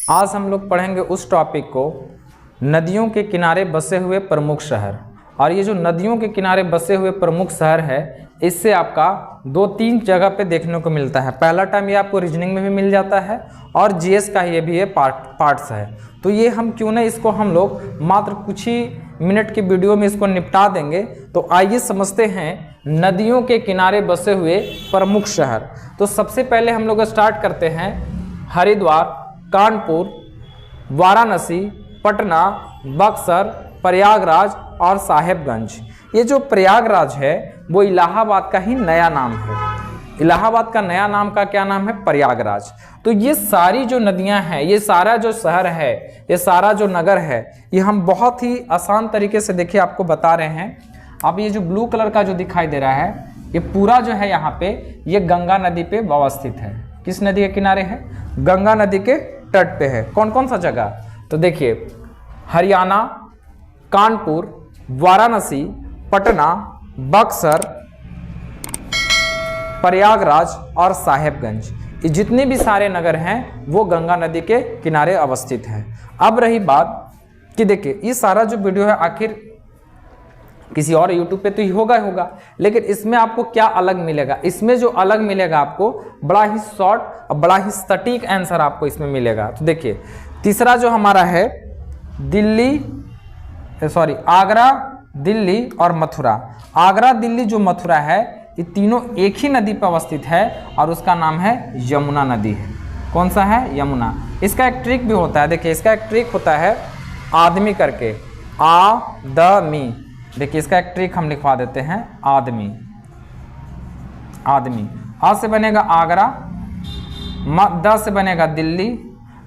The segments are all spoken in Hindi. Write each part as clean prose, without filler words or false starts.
आज हम लोग पढ़ेंगे उस टॉपिक को, नदियों के किनारे बसे हुए प्रमुख शहर। और ये जो नदियों के किनारे बसे हुए प्रमुख शहर है, इससे आपका 2-3 जगह पे देखने को मिलता है। पहला टाइम ये आपको रीजनिंग में भी मिल जाता है और जीएस का ये भी ये पार्ट्स है। तो ये हम क्यों ना इसको हम लोग मात्र कुछ ही मिनट की वीडियो में इसको निपटा देंगे। तो आइए समझते हैं नदियों के किनारे बसे हुए प्रमुख शहर। तो सबसे पहले हम लोग स्टार्ट करते हैं हरिद्वार, कानपुर, वाराणसी, पटना, बक्सर, प्रयागराज और साहेबगंज। ये जो प्रयागराज है वो इलाहाबाद का ही नया नाम है। इलाहाबाद का नया नाम का क्या नाम है? प्रयागराज। तो ये सारी जो नदियां हैं, ये सारा जो शहर है, ये सारा जो नगर है, ये हम बहुत ही आसान तरीके से देखिए आपको बता रहे हैं। अब ये जो ब्लू कलर का जो दिखाई दे रहा है, ये पूरा जो है यहाँ पे ये गंगा नदी पे अवस्थित है। किस नदी के किनारे है? गंगा नदी के तट पे है। कौन कौन सा जगह? तो देखिए हरियाणा, कानपुर, वाराणसी, पटना, बक्सर, प्रयागराज और साहेबगंज, ये जितने भी सारे नगर हैं वो गंगा नदी के किनारे अवस्थित हैं। अब रही बात कि देखिए ये सारा जो वीडियो है आखिर किसी और यूट्यूब पे तो ही होगा, लेकिन इसमें आपको क्या अलग मिलेगा? इसमें जो अलग मिलेगा आपको बड़ा ही शॉर्ट और बड़ा ही सटीक आंसर आपको इसमें मिलेगा। तो देखिए तीसरा जो हमारा है आगरा, दिल्ली और मथुरा। आगरा, दिल्ली जो मथुरा है, ये तीनों एक ही नदी पर अवस्थित है और उसका नाम है यमुना नदी है। कौन सा है? यमुना। इसका एक ट्रिक भी होता है। देखिए इसका एक ट्रिक होता है आदमी करके, आदमी। देखिए इसका एक ट्रिक हम लिखवा देते हैं, आदमी। आदमी आ से बनेगा आगरा, द से बनेगा दिल्ली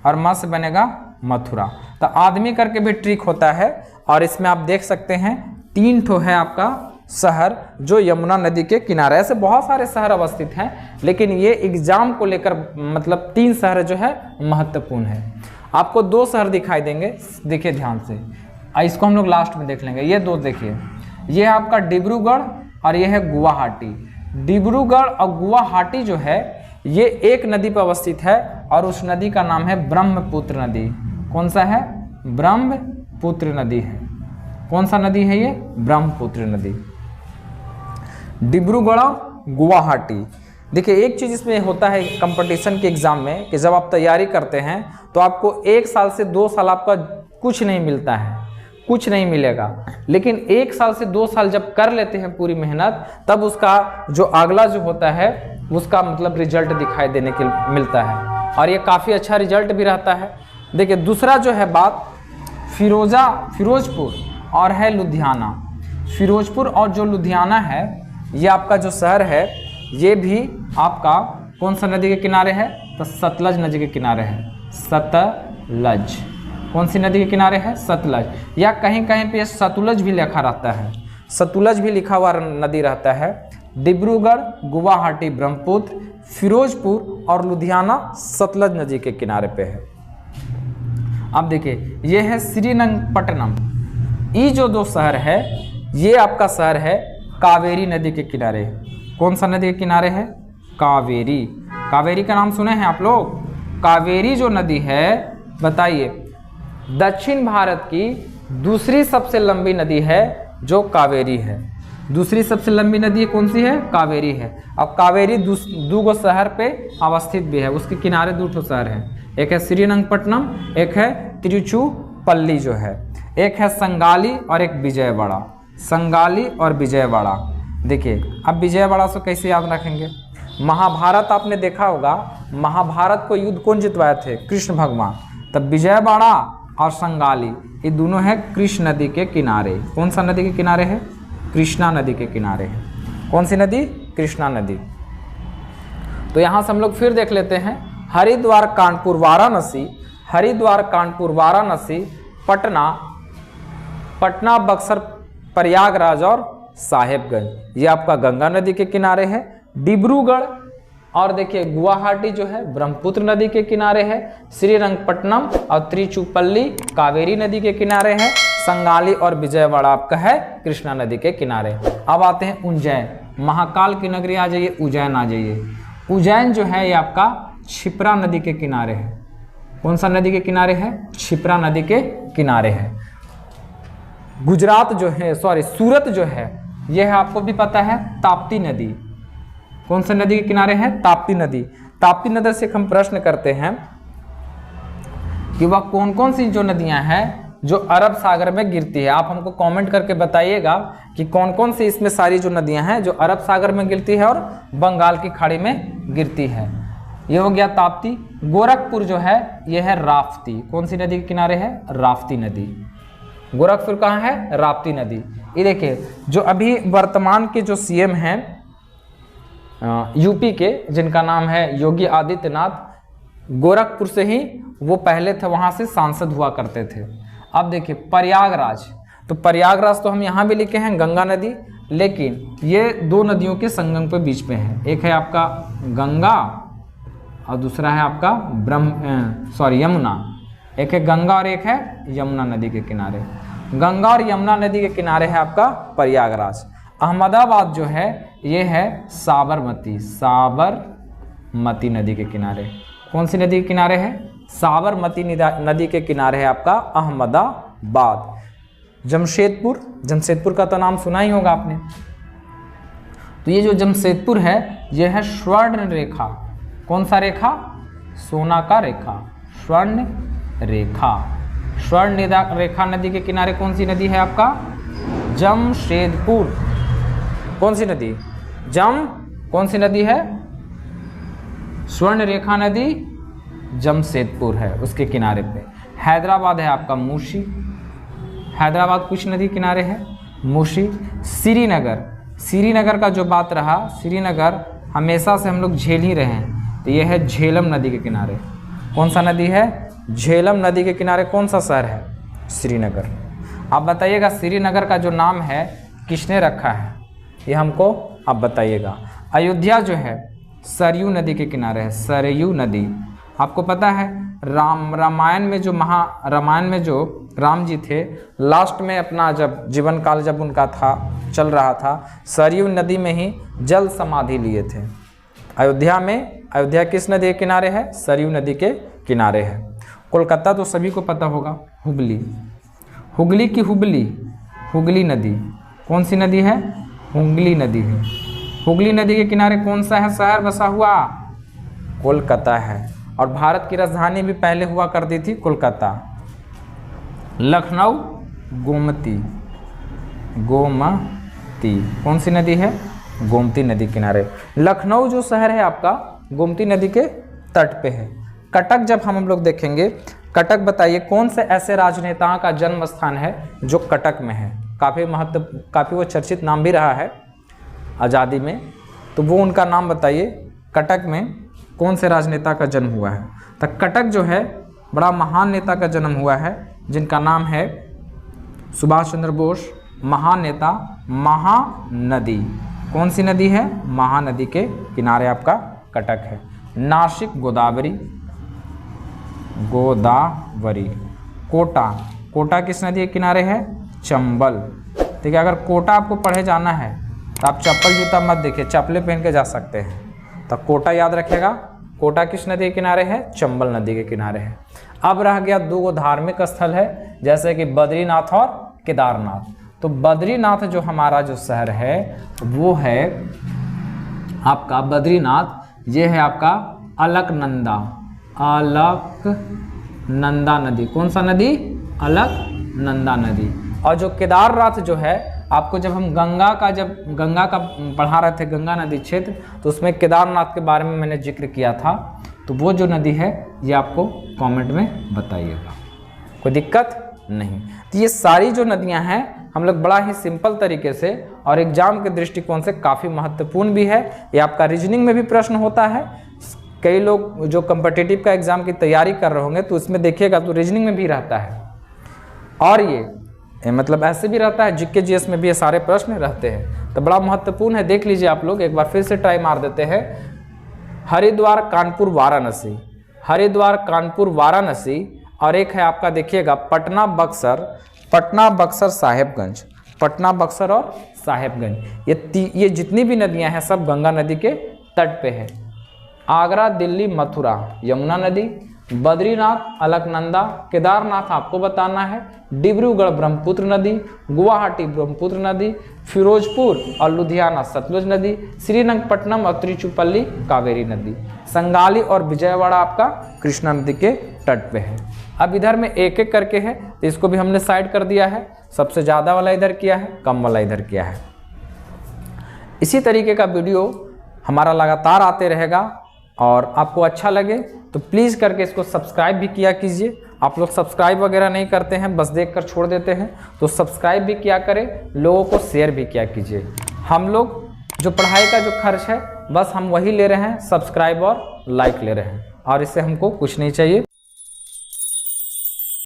और म से बनेगा मथुरा। तो आदमी करके भी ट्रिक होता है। और इसमें आप देख सकते हैं 3 ठो है आपका शहर जो यमुना नदी के किनारे। ऐसे बहुत सारे शहर अवस्थित हैं, लेकिन ये एग्जाम को लेकर मतलब 3 शहर जो है महत्वपूर्ण है। आपको 2 शहर दिखाई देंगे, देखिए ध्यान से। इसको हम लोग लास्ट में देख लेंगे। ये 2 देखिए, ये है आपका डिब्रूगढ़ और ये है गुवाहाटी। डिब्रूगढ़ और गुवाहाटी जो है ये एक नदी पर अवस्थित है और उस नदी का नाम है ब्रह्मपुत्र नदी। कौन सा है? ब्रह्मपुत्र नदी है। कौन सा नदी है ये? ब्रह्मपुत्र नदी। डिब्रूगढ़, गुवाहाटी। देखिए एक चीज़ इसमें होता है कंपटीशन के एग्ज़ाम में कि जब आप तैयारी करते हैं तो आपको 1 साल से 2 साल आपका कुछ नहीं मिलता है, कुछ नहीं मिलेगा। लेकिन 1 साल से 2 साल जब कर लेते हैं पूरी मेहनत, तब उसका जो अगला जो होता है उसका मतलब रिजल्ट दिखाई देने के मिलता है और ये काफ़ी अच्छा रिजल्ट भी रहता है। देखिए दूसरा जो है बात फिरोजपुर और है लुधियाना। फिरोजपुर और जो लुधियाना है ये आपका जो शहर है ये भी आपका कौन सा नदी के किनारे है? तो सतलज नदी के किनारे है। सतलज। कौन सी नदी के किनारे है? सतलज। या कहीं कहीं पे सतलज भी लिखा रहता है, सतलज भी लिखा हुआ नदी रहता है। डिब्रूगढ़, गुवाहाटी ब्रह्मपुत्र, फिरोजपुर और लुधियाना सतलज नदी के किनारे पे है। अब देखिए ये है श्रीरंगपट्टनम। ये जो 2 शहर है ये आपका शहर है कावेरी नदी के किनारे। कौन सा नदी के किनारे है? कावेरी। कावेरी का नाम सुने हैं आप लोग? कावेरी जो नदी है, बताइए, दक्षिण भारत की दूसरी सबसे लंबी नदी है जो कावेरी है। दूसरी सबसे लंबी नदी कौन सी है? कावेरी है। अब कावेरी 2 शहर पे अवस्थित भी है, उसके किनारे 2 ठो शहर है। एक है श्रीरंगपट्टनम, एक है तिरुचुपल्ली जो है, एक है संगाली और एक विजयवाड़ा। संगाली और विजयवाड़ा। देखिए अब विजयवाड़ा से कैसे याद रखेंगे? महाभारत आपने देखा होगा, महाभारत को युद्ध कौन जितवाए थे? कृष्ण भगवान। तब विजयवाड़ा और संगाली ये दोनों है कृष्ण नदी के किनारे। कौन सा नदी के किनारे है? कृष्णा नदी के किनारे है। कौन सी नदी? कृष्णा नदी। तो यहाँ से हम लोग फिर देख लेते हैं हरिद्वार, कानपुर, वाराणसी, हरिद्वार, कानपुर, वाराणसी, पटना, बक्सर, प्रयागराज और साहेबगंज। ये आपका गंगा नदी के किनारे है। डिब्रूगढ़ और देखिए गुवाहाटी जो है ब्रह्मपुत्र नदी के किनारे है। श्रीरंगपट्टनम और तिरुचुपल्ली कावेरी नदी के किनारे है। संगाली और विजयवाड़ा आपका है कृष्णा नदी के किनारे। अब आते हैं उज्जैन। महाकाल की नगरी आ जाइए, उज्जैन आ जाइए। उज्जैन जो है ये आपका क्षिप्रा नदी के किनारे है। कौन सा नदी के किनारे है? क्षिप्रा नदी के किनारे है। गुजरात जो है, सॉरी सूरत जो है, यह है आपको भी पता है ताप्ती नदी। कौन सा नदी के किनारे है? ताप्ती नदी। ताप्ती नदी से हम प्रश्न करते हैं कि वह कौन कौन सी जो नदियां हैं जो अरब सागर में गिरती है। आप हमको कमेंट करके बताइएगा कि कौन कौन सी इसमें सारी जो नदियां हैं जो अरब सागर में गिरती है और बंगाल की खाड़ी में गिरती है। ये हो गया ताप्ती। गोरखपुर जो है यह है राप्ती। कौन सी नदी के किनारे है? राप्ती नदी। गोरखपुर कहाँ है? राप्ती नदी। ये देखिए जो अभी वर्तमान के जो सीएम हैं यूपी के, जिनका नाम है योगी आदित्यनाथ, गोरखपुर से ही वो पहले थे, वहाँ से सांसद हुआ करते थे। अब देखिए प्रयागराज, तो प्रयागराज तो हम यहाँ भी लिखे हैं गंगा नदी, लेकिन ये दो नदियों के संगम के बीच में है। एक है आपका गंगा और दूसरा है आपका यमुना। एक है गंगा और एक है यमुना नदी के किनारे। गंगा और यमुना नदी के किनारे है आपका प्रयागराज। अहमदाबाद जो है ये है साबरमती। साबरमती नदी के किनारे। कौन सी नदी के किनारे है? साबरमती नदी के किनारे है आपका अहमदाबाद। जमशेदपुर, जमशेदपुर का तो नाम सुना ही होगा आपने। तो ये जो जमशेदपुर है ये है स्वर्ण रेखा। कौन सा रेखा? सोना का रेखा, स्वर्ण रेखा। स्वर्ण रेखा नदी के किनारे कौन सी नदी है आपका? जमशेदपुर। कौन सी नदी? कौन सी नदी है? स्वर्ण रेखा नदी जमशेदपुर है, उसके किनारे पे। हैदराबाद है आपका मूसी। हैदराबाद कुछ नदी किनारे है, मूसी। श्रीनगर, श्रीनगर का जो बात रहा, श्रीनगर हमेशा से हम लोग झेल ही रहे हैं, तो यह है झेलम नदी के किनारे। कौन सा नदी है? झेलम नदी के किनारे कौन सा शहर है? श्रीनगर। आप बताइएगा श्रीनगर का जो नाम है किसने रखा है, ये हमको आप बताइएगा। अयोध्या जो है सरयू नदी के किनारे है, सरयू नदी। आपको पता है रामायण में जो राम जी थे, लास्ट में अपना जब जीवन काल जब उनका चल रहा था, सरयू नदी में ही जल समाधि लिए थे। अयोध्या किस नदी के किनारे है? सरयू नदी के किनारे है। कोलकाता तो सभी को पता होगा, हुगली की हुगली नदी। कौन सी नदी है? हुगली नदी है। हुगली नदी के किनारे कौन सा है शहर बसा हुआ? कोलकाता है। और भारत की राजधानी भी पहले हुआ करती थी कोलकाता। लखनऊ गोमती। कौन सी नदी है? गोमती नदी किनारे। लखनऊ जो शहर है आपका गोमती नदी के तट पे है। कटक जब हम लोग देखेंगे, कटक बताइए कौन से ऐसे राजनेताओं का जन्म स्थान है जो कटक में है? काफ़ी वो चर्चित नाम भी रहा है आज़ादी में, तो वो उनका नाम बताइए। कटक में कौन से राजनेता का जन्म हुआ है? तो कटक जो है बड़ा महान नेता का जन्म हुआ है, जिनका नाम है सुभाष चंद्र बोस। महान नेता, महानदी। कौन सी नदी है? महानदी के किनारे आपका कटक है। नासिक गोदावरी। कोटा किस नदी के किनारे है? चंबल। ठीक है, अगर कोटा आपको पढ़े जाना है तो आप चप्पल जूता मत देखिए, चप्पलें पहन के जा सकते हैं। तो कोटा याद रखिएगा। कोटा किस नदी के किनारे है? चंबल नदी के किनारे है। अब रह गया दो धार्मिक स्थल है, जैसे कि बद्रीनाथ और केदारनाथ। तो बद्रीनाथ जो हमारा जो शहर है वो है आपका बद्रीनाथ। ये है आपका अलकनंदा नदी। कौन सा नदी? अलकनंदा नदी। और जो केदारनाथ जो है, आपको जब हम गंगा का पढ़ा रहे थे, गंगा नदी क्षेत्र, तो उसमें केदारनाथ के बारे में मैंने जिक्र किया था। तो वो जो नदी है ये आपको कमेंट में बताइएगा, कोई दिक्कत नहीं। तो ये सारी जो नदियां हैं हम लोग बड़ा ही सिंपल तरीके से और एग्जाम के दृष्टिकोण से काफ़ी महत्वपूर्ण भी है। ये आपका रीजनिंग में भी प्रश्न होता है। कई लोग जो कॉम्पिटिटिव का एग्ज़ाम की तैयारी कर रहे होंगे तो उसमें देखिएगा तो रीजनिंग में भी रहता है, और ये मतलब ऐसे भी रहता है, जीके जीएस में भी ये सारे प्रश्न रहते हैं। तो बड़ा महत्वपूर्ण है, देख लीजिए आप लोग। एक बार फिर से ट्राई मार देते हैं। हरिद्वार कानपुर वाराणसी, हरिद्वार कानपुर वाराणसी, और एक है आपका देखिएगा पटना बक्सर साहेबगंज, पटना बक्सर और साहेबगंज। ये जितनी भी नदियां हैं सब गंगा नदी के तट पे है। आगरा दिल्ली मथुरा यमुना नदी, बद्रीनाथ, अलकनंदा, केदारनाथ आपको बताना है, डिब्रूगढ़ ब्रह्मपुत्र नदी, गुवाहाटी ब्रह्मपुत्र नदी, फिरोजपुर और लुधियाना सतलुज नदी, श्रीरंगपट्टनम और त्रिचुपल्ली कावेरी नदी, संगाली और विजयवाड़ा आपका कृष्णा नदी के तट पे है। अब इधर में एक एक करके है, तो इसको भी हमने साइड कर दिया है। सबसे ज़्यादा वाला इधर किया है, कम वाला इधर किया है। इसी तरीके का वीडियो हमारा लगातार आते रहेगा और आपको अच्छा लगे तो प्लीज़ करके इसको सब्सक्राइब भी किया कीजिए। आप लोग सब्सक्राइब वगैरह नहीं करते हैं, बस देखकर छोड़ देते हैं, तो सब्सक्राइब भी किया करें, लोगों को शेयर भी किया कीजिए। हम लोग जो पढ़ाई का जो खर्च है बस हम वही ले रहे हैं, सब्सक्राइब और लाइक ले रहे हैं, और इससे हमको कुछ नहीं चाहिए।